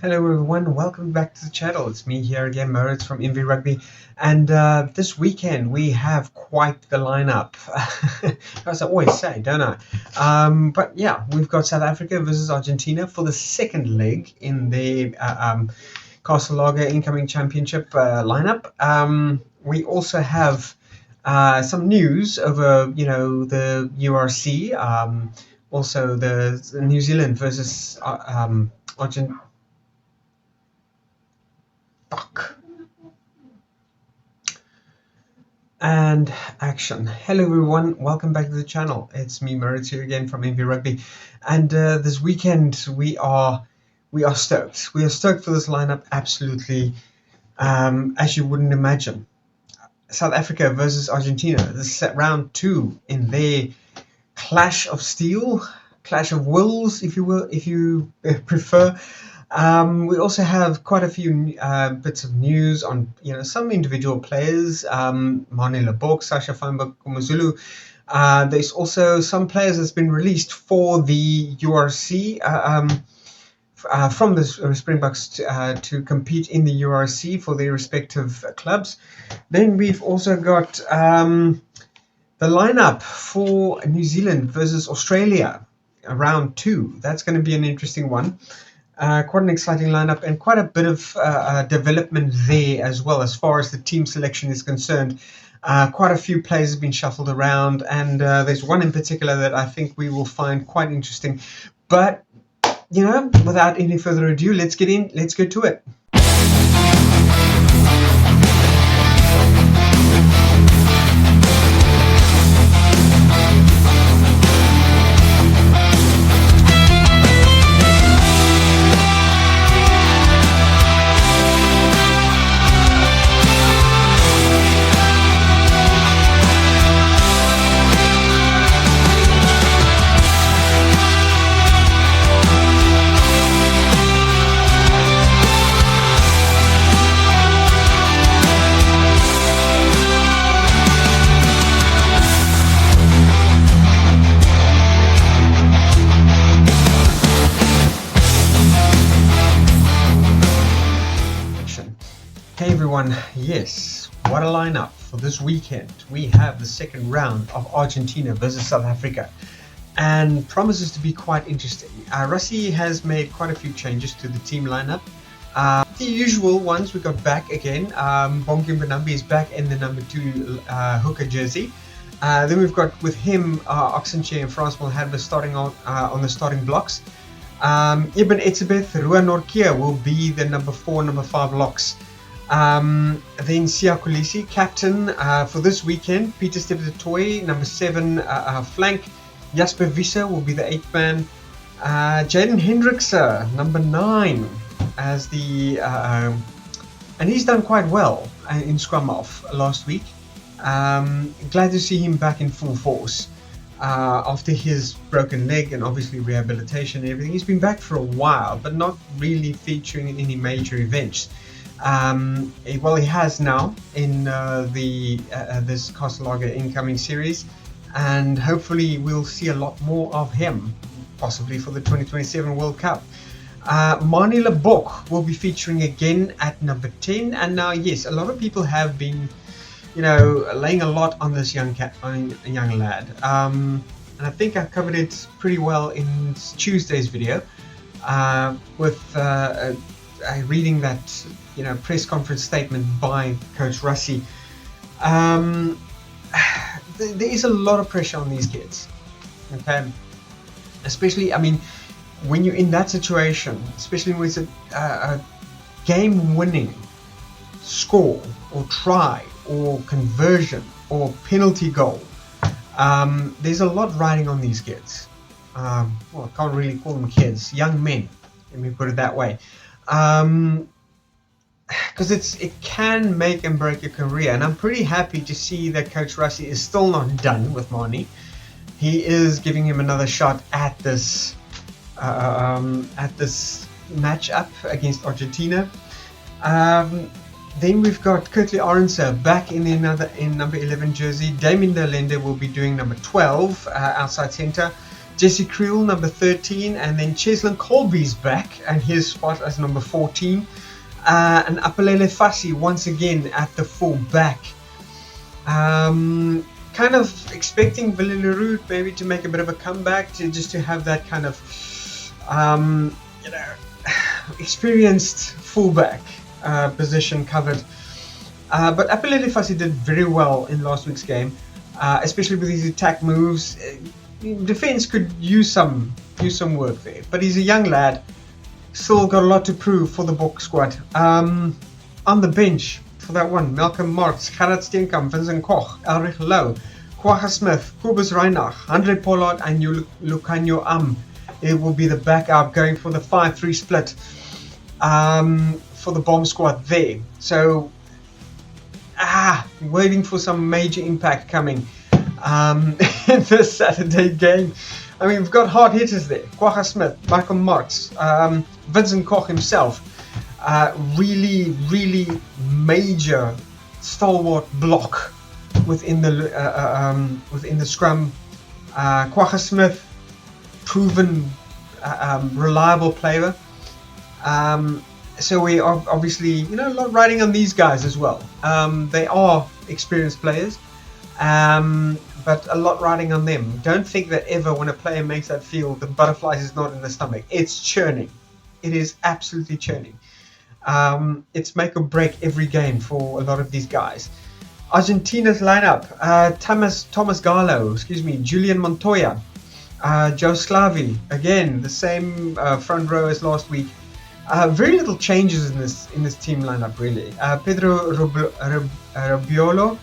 Hello everyone, welcome back to the channel. It's me here again, Moritz from MVRugby, and this weekend we have quite the lineup, as I always say, don't I? But yeah, we've got South Africa versus Argentina for the second leg in the Castle Lager Incoming Championship lineup. We also have some news over, the URC, also the New Zealand versus Argentina. And action. Hello everyone, welcome back to the channel. It's me, Moritz, here again from MVRugby, and this weekend we are stoked. We are stoked for this lineup, absolutely, as you wouldn't imagine. South Africa versus Argentina. This is round 2 in their clash of steel, clash of wills, if you prefer. We also have quite a few bits of news on some individual players, Mane Lebok, Sacha Feinberg-Mngomezulu. There's also some players that's been released for the URC from the Springboks to compete in the URC for their respective clubs. Then we've also got the lineup for New Zealand versus Australia, round 2. That's going to be an interesting one. Quite an exciting lineup and quite a bit of development there as well as far as the team selection is concerned. Quite a few players have been shuffled around, and there's one in particular that I think we will find quite interesting. But, without any further ado, let's get to it. Hey everyone, yes, what a lineup for this weekend. We have the second round of Argentina versus South Africa, and promises to be quite interesting. Rassie has made quite a few changes to the team lineup. The usual ones we got back again. Bonke Mbonambi is back in the number 2 hooker jersey. Then we've got with him Oxenche and Frans Malherbe starting on the starting blocks. Ibn Etzebeth, Rua Norkia will be the number 4, number 5 locks. Then Siya Kolisi, captain for this weekend. Peter Steptoe, number 7 flank. Jasper Visser will be the 8th man. Jaden Hendrikse, number 9, as the and he's done quite well in scrum off last week. Glad to see him back in full force after his broken leg and obviously rehabilitation and everything. He's been back for a while, but not really featuring in any major events. Well, he has now in this Castle Lager incoming series, and hopefully we'll see a lot more of him, possibly for the 2027 World Cup. Mane Lebok will be featuring again at number 10, and now yes, a lot of people have been, laying a lot on this young lad, and I think I covered it pretty well in Tuesday's video with reading that press conference statement by Coach Rassie. There is a lot of pressure on these kids, okay? Especially, when you're in that situation, especially with a game-winning score or try or conversion or penalty goal, there's a lot riding on these kids. Well, I can't really call them kids, young men, let me put it that way. Because it can make and break your career, and I'm pretty happy to see that Coach Rassie is still not done with Mane. He is giving him another shot at this matchup against Argentina. Then we've got Kurtley Arendse back in number 11 jersey. Damian McKenzie will be doing number 12 outside centre. Jesse Creel, number 13, and then Cheslin Colby's back, and his spot as number 14. And Apelele Fassi once again at the full back. Kind of expecting Villeneuve maybe to make a bit of a comeback, just to have that kind of experienced fullback position covered. But Apelele Fassi did very well in last week's game, especially with his attack moves. Defense could use some work there, but he's a young lad, still got a lot to prove for the Bok squad. On the bench for that one, Malcolm Marx, Gerard Steenkamp, Vincent Koch, Elrich Louw, Kwagga Smith, Kobus Reinach, Andre Pollard, and Lucanio Am. It will be the backup going for the 5-3 split for the bomb squad there. So waiting for some major impact coming in this Saturday game. I mean, we've got hard hitters there. Kwagga Smith, Michael Marx, Vincent Koch himself. Really, really major stalwart block within the scrum. Kwagga Smith, proven reliable player. So we are obviously, a lot riding on these guys as well. They are experienced players, but a lot riding on them. Don't think that ever when a player makes that field, the butterflies is not in the stomach. It's churning. It is absolutely churning. It's make or break every game for a lot of these guys. Argentina's lineup: Thomas Gallo, Julian Montoya, Joe Slavi, again the same front row as last week. Very little changes in this team lineup really. Pedro Robiolo,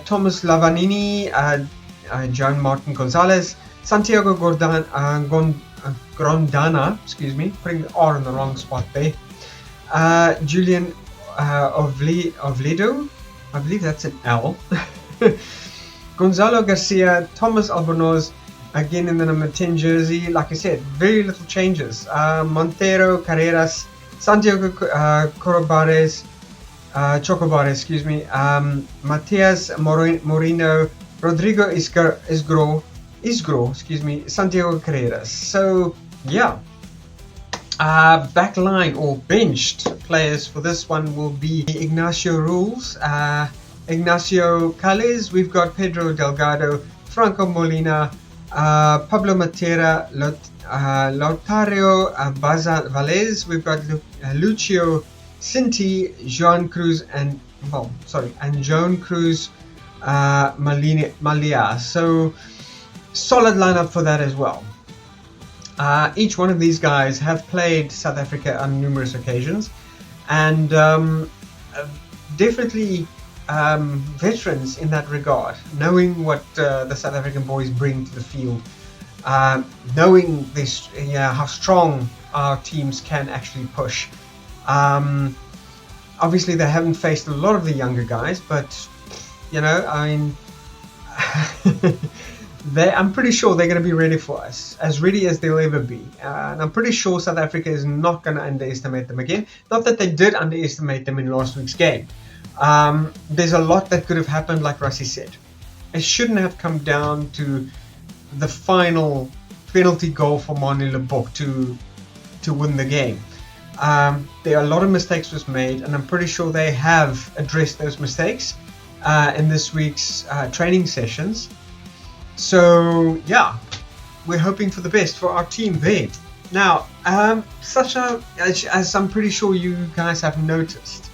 Thomas Lavanini, John Martin Gonzalez, Santiago Grondana, putting the R in the wrong spot there. Julian Oviedo, I believe that's an L. Gonzalo Garcia, Thomas Albornoz, again in the number 10 jersey. Like I said, very little changes. Montero, Carreras, Santiago Chocobares, Matias Moreno, Rodrigo Isgro, Santiago Carreras. So yeah, back line or benched players for this one will be Ignacio Rules, Ignacio Calles. We've got Pedro Delgado, Franco Molina, Pablo Matera, Lautario Valles. We've got Lucio Cinti, Joan Cruz, and Joan Cruz Malia. So solid lineup for that as well. Each one of these guys have played South Africa on numerous occasions, and definitely veterans in that regard, knowing what the South African boys bring to the field, knowing this, how strong our teams can actually push. Obviously they haven't faced a lot of the younger guys, but I'm pretty sure they're going to be ready for us, as ready as they'll ever be. And I'm pretty sure South Africa is not going to underestimate them again. Not that they did underestimate them in last week's game. There's a lot that could have happened, like Rassie said. It shouldn't have come down to the final penalty goal for Manie Lebok to win the game. There are a lot of mistakes was made, and I'm pretty sure they have addressed those mistakes in this week's training sessions. So yeah, we're hoping for the best for our team there. Now, Sacha, as I'm pretty sure you guys have noticed,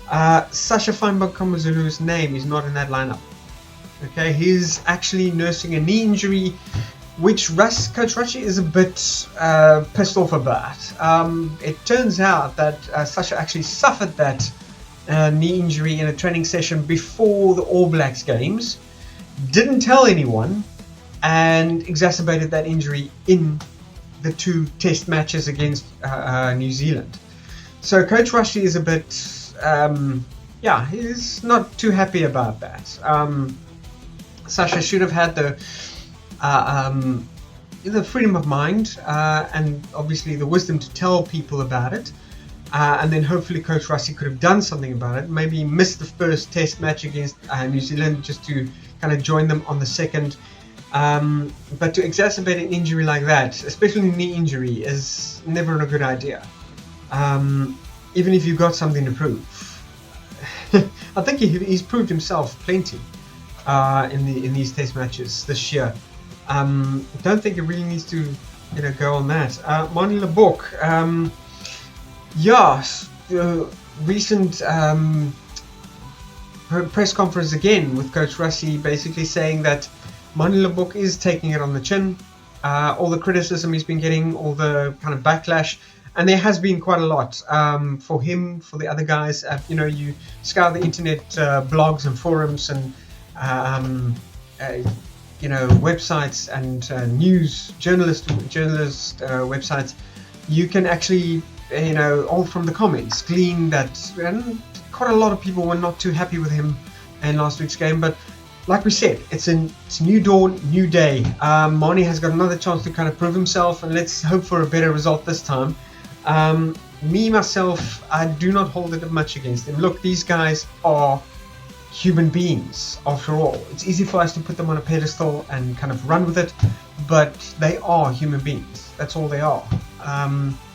Sacha Feinberg-Mngomezulu's name is not in that lineup. Okay, he's actually nursing a knee injury, which Coach Rassie is a bit pissed off about. It turns out that Sacha actually suffered that knee injury in a training session before the All Blacks games, didn't tell anyone, and exacerbated that injury in the 2 test matches against New Zealand. So Coach Rassie is a bit, he's not too happy about that. Sacha should have had the freedom of mind and obviously the wisdom to tell people about it, and then hopefully Coach Rassie could have done something about it. Maybe missed the first test match against New Zealand just to kind of join them on the second. But to exacerbate an injury like that, especially a knee injury, is never a good idea. Even if you've got something to prove. I think he's proved himself plenty in these test matches this year. Don't think it really needs to go on that. Manie Libbok, recent press conference again with Coach Rassie, basically saying that Manie Libbok is taking it on the chin. All the criticism he's been getting, all the kind of backlash, and there has been quite a lot for him, for the other guys. You scour the internet, blogs and forums and websites and news journalist websites. You can actually all from the comments glean that quite a lot of people were not too happy with him in last week's game. But like we said, it's a new dawn, new day. Manie has got another chance to kind of prove himself, and let's hope for a better result this time. Myself, I do not hold it much against him. Look, these guys are human beings after all. It's easy for us to put them on a pedestal and kind of run with it, but they are human beings. That's all they are.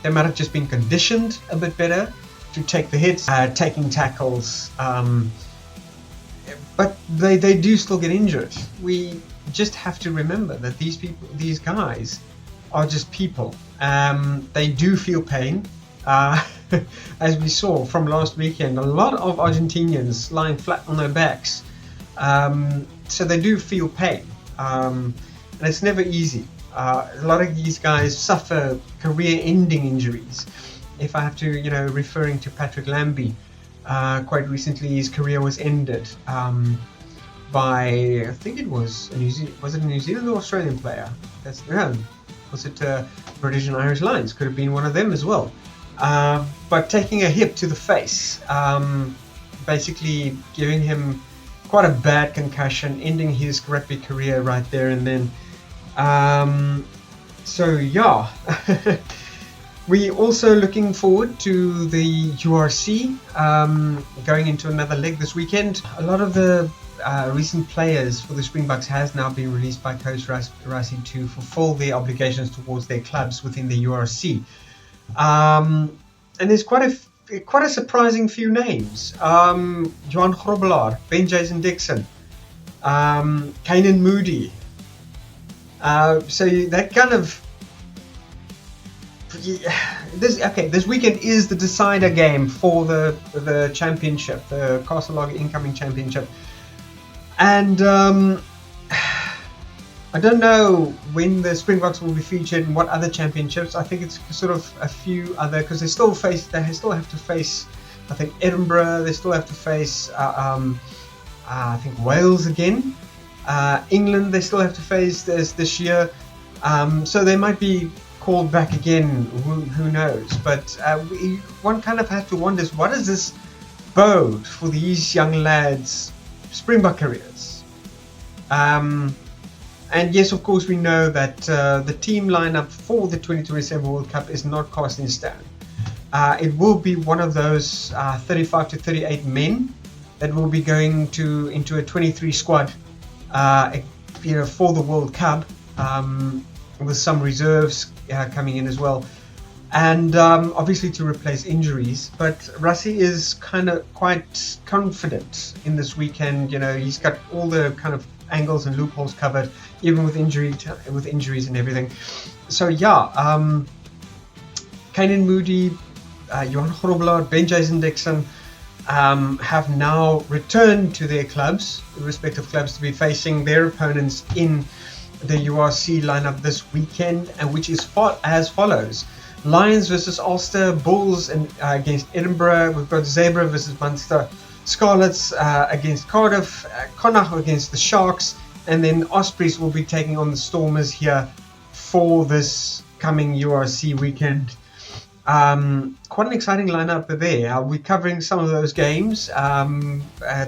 They might have just been conditioned a bit better to take the hits, taking tackles, but they do still get injured. We just have to remember that these guys are just people. They do feel pain. As we saw from last weekend, a lot of Argentinians lying flat on their backs. So they do feel pain. And it's never easy. A lot of these guys suffer career-ending injuries. If I have to, referring to Patrick Lambie, quite recently his career was ended by, I think it was a New Zealand or Australian player? Was it British and Irish Lions? Could have been one of them as well. But taking a hip to the face, basically giving him quite a bad concussion, ending his rugby career right there and then. We're also looking forward to the URC going into another leg this weekend. A lot of the recent players for the Springboks has now been released by Coach Rassie to fulfill their obligations towards their clubs within the URC. And there's quite a surprising few names. Johan Grobbelaar, Ben Jason Dixon, Kainan Moody. So that kind of this weekend is the decider game for the championship, the Castle Log incoming championship, and I don't know when the Springboks will be featured in what other championships. I think it's sort of a few other, because they still have to face I think Edinburgh. They still have to face I think Wales again. England they still have to face this year. So they might be called back again. Who knows? But one kind of has to wonder, what does this bode for these young lads' Springbok careers? And yes, of course, we know that the team lineup for the 2027 World Cup is not cast in stone. It will be one of those 35 to 38 men that will be going into a 23 squad, for the World Cup, with some reserves coming in as well, and obviously to replace injuries. But Rassie is kind of quite confident in this weekend. He's got all the kind of angles and loopholes covered, even with injuries and everything. So Kainan Moody, Johan Grobbelaar, Ben Jason Dixon have now returned to their clubs, the respective clubs, to be facing their opponents in the URC lineup this weekend, and which is as follows: Lions versus Ulster, Bulls against Edinburgh, we've got Zebra versus Munster, Scarlets against Cardiff, Connacht against the Sharks, and then Ospreys will be taking on the Stormers here for this coming URC weekend. Quite an exciting lineup there. I'll be covering some of those games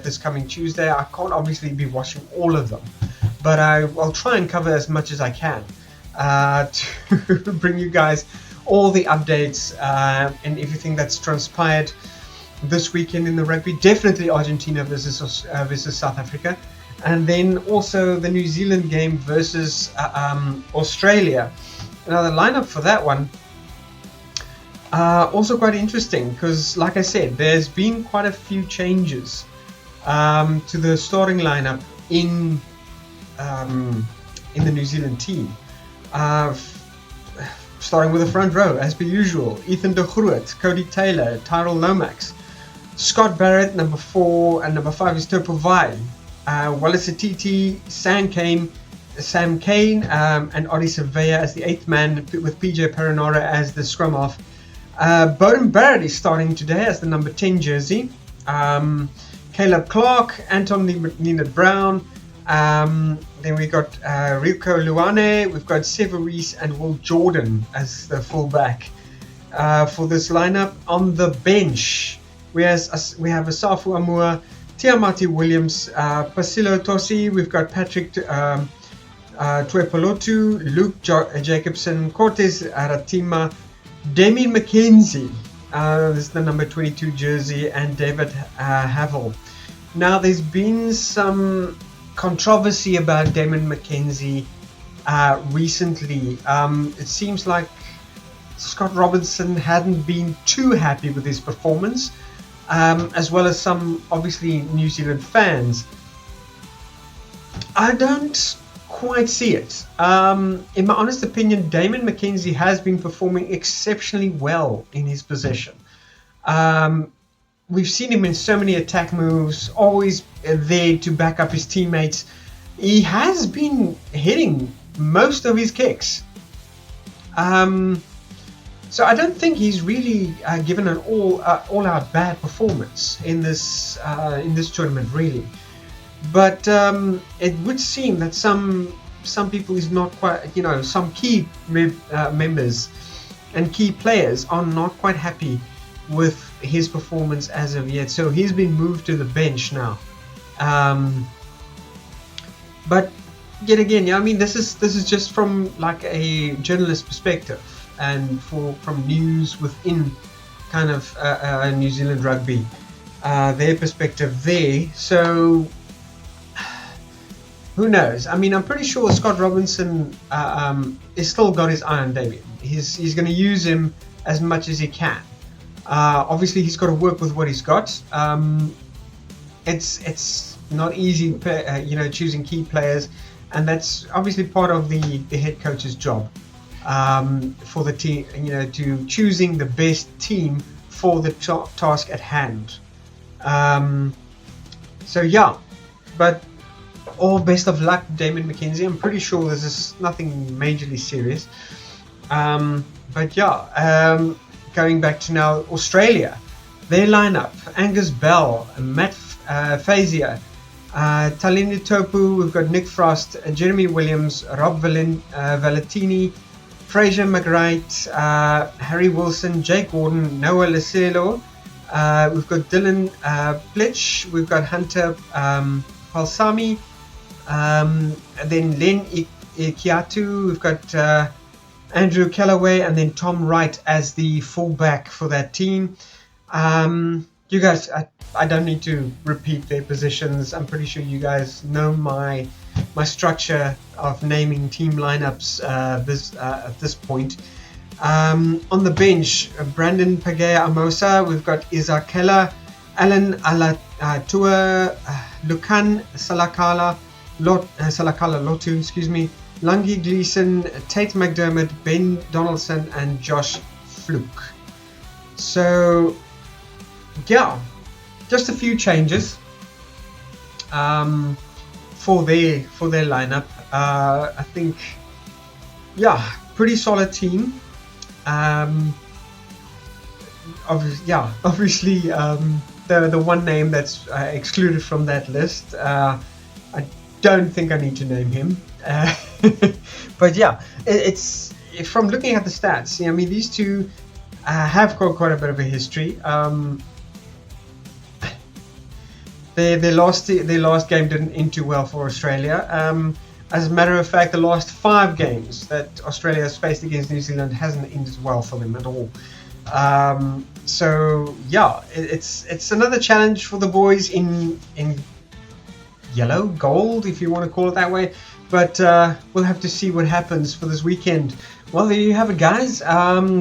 this coming Tuesday. I can't obviously be watching all of them, but I'll try and cover as much as I can to bring you guys all the updates and everything that's transpired this weekend in the rugby. Definitely Argentina versus South Africa. and then also the New Zealand game versus Australia. Now the lineup for that one also quite interesting, because like I said, there's been quite a few changes to the starting lineup in the New Zealand team. Starting with the front row, as per usual: Ethan de Groot, Cody Taylor, Tyrell Lomax, Scott Barrett, number 4, and number 5 is Topo Vai, Wallace Atiti, Sam Kane, and Adi Surveyor as the 8th man, with PJ Perenara as the scrum half. Bowden Barrett is starting today as the number 10 jersey. Caleb Clark, Anton Leonard Brown. Then we got Rico Luane, we've got Severis and Will Jordan as the fullback for this lineup. On the bench, we have Asafu Amua, Tiamati Williams, Pasilo Tosi, we've got Patrick Tuepolotu, Luke Jacobson, Cortez Aratima, Damian McKenzie, this is the number 22 jersey, and David Havel. Now there's been some controversy about Damian McKenzie recently. It seems like Scott Robinson hadn't been too happy with his performance, as well as some obviously New Zealand fans. I don't quite see it. In my honest opinion, Damian McKenzie has been performing exceptionally well in his position. We've seen him in so many attack moves, always there to back up his teammates. He has been hitting most of his kicks. So I don't think he's really given an all-out bad performance in this tournament, really. But it would seem that some people is not quite, some key members and key players are not quite happy with his performance as of yet. So he's been moved to the bench now. But yet again, this is just from like a journalist perspective and from news within kind of New Zealand rugby, their perspective there. So who knows? I'm pretty sure Scott Robinson is still got his eye on Damian. He's going to use him as much as he can. Obviously, he's got to work with what he's got. It's not easy, choosing key players, and that's obviously part of the head coach's job for the team. To choosing the best team for the task at hand. But all best of luck, Damian McKenzie. I'm pretty sure this is nothing majorly serious. Going back to now Australia, their lineup: Angus Bell, Matt Fazia, Talini Topu, we've got Nick Frost, Jeremy Williams, Rob Valentini, Fraser McWright, Harry Wilson, Jake Gordon, Noah Leselo, we've got Dylan Plitch, we've got Hunter Palsami, and then Len Ikiatu, we've got Andrew Callaway, and then Tom Wright as the fullback for that team. You guys, I don't need to repeat their positions. I'm pretty sure you guys know my structure of naming team lineups at this point. On the bench, Brandon Pagea Amosa, we've got Isaac Keller, Alan Alatua, Lukan Salakala Lotu, Lungi Gleeson, Tate McDermott, Ben Donaldson, and Josh Fluke. So, just a few changes for their lineup. I think, pretty solid team. Obviously, the one name that's excluded from that list. I don't think I need to name him. But it's from looking at the stats. These two have got quite a bit of a history. Their last game didn't end too well for Australia. As a matter of fact, the last 5 games that Australia has faced against New Zealand hasn't ended well for them at all. It's another challenge for the boys in yellow, gold, if you want to call it that way. But we'll have to see what happens for this weekend. Well, there you have it, guys.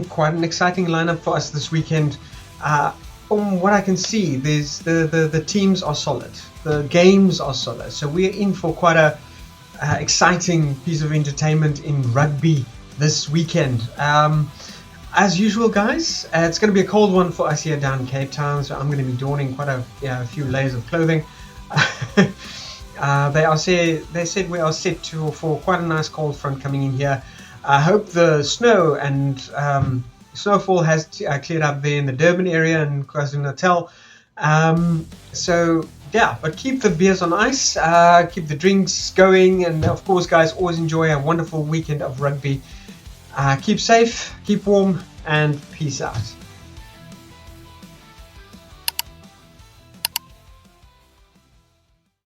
Quite an exciting lineup for us this weekend. From what I can see, there's the teams are solid. The games are solid. So we're in for quite a exciting piece of entertainment in rugby this weekend. As usual, guys, it's going to be a cold one for us here down in Cape Town, so I'm going to be donning quite a few layers of clothing. They said we are set for quite a nice cold front coming in here. I hope the snow and snowfall has cleared up there in the Durban area and KwaZulu-Natal. So yeah, but keep the beers on ice, keep the drinks going, and of course, guys, always enjoy a wonderful weekend of rugby. Keep safe, keep warm, and peace out.